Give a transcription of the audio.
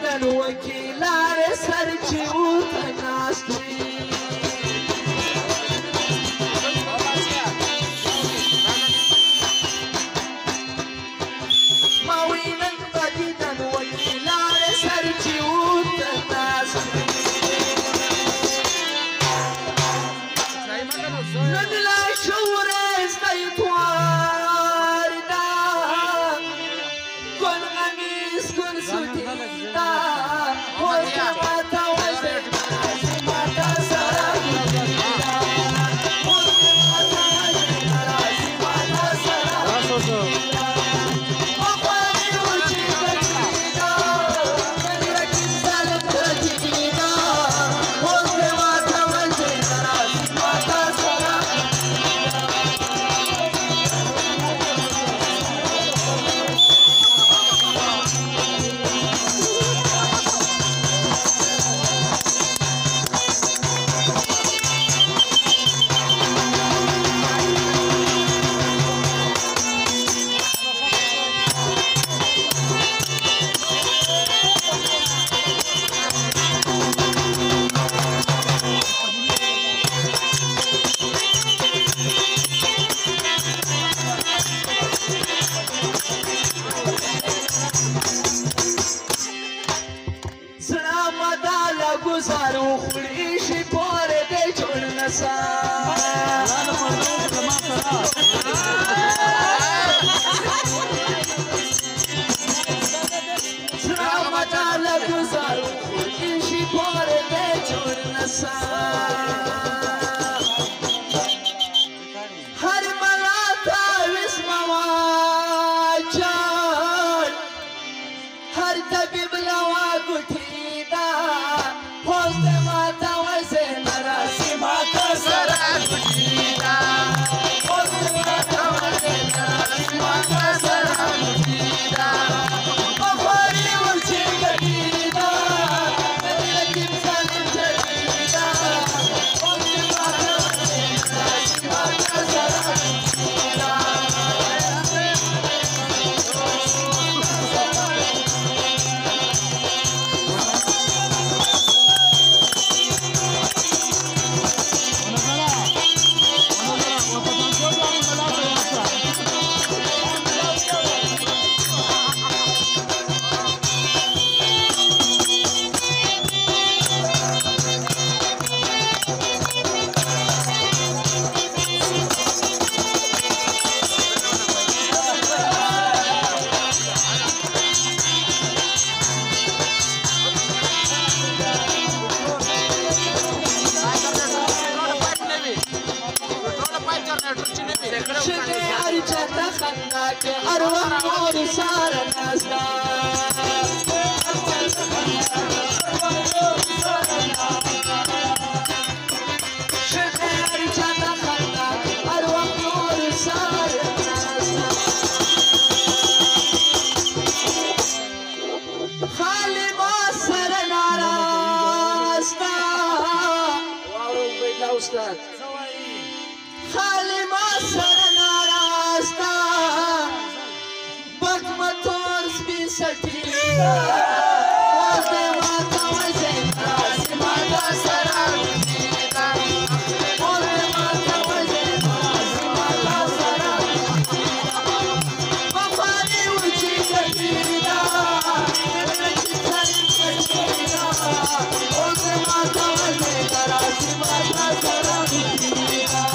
دیدن وکیلان سرچی ورته ناست وي ما وی نن به دیدن وکیلان سرچی ورته ناست وي نن لا شعوره زده اتوار ده ګل غمیز ګل سوټي ده اوس د ماته وزې ناست ماته سره ګلګلي ده اوس د ماته وزې ناست ماته سره ګلګلي ده پخواني و چې ګټلي ده نن رقیب ظالم ګټلي ده اوس د ماته وزې ناست ماته سره زړه مداله ګزار وخوري شي پورې دی جوړ نسا زړه مداله ګزار وخوري شي پورې دی جوړ نسا هر ملا تعویض مواجان هر طبیب لوا ګوټي ده اوس د ماته وزې نراسي ماته سره ګوټي ده اوس د ماته وزې نراسي ماته سره ګوټي ده پخواني و چې ګټي ده نن رقیب ظالم ګټي ده اوس د ماته وزې نراسي ماته سره ګوټي ده شدی هر چاته خندا که هر وخت نور ساره ناسته شدی هر چاته خندا که هر وخت نور ساره ناسته خالی ما سره ناراسته واورو استاد خالی ما سره ناراسته بک متور سپین سټي ده اوس د ماته وزې ناست ماته سره ګوټي ده اوس د ماته وزې ناست ماته سره ګوټي ده پخواني و چې ګټي ده نن رقیب ظالم ګټي ده اوس د ماته وزې ناست ماته سره ګوټي ده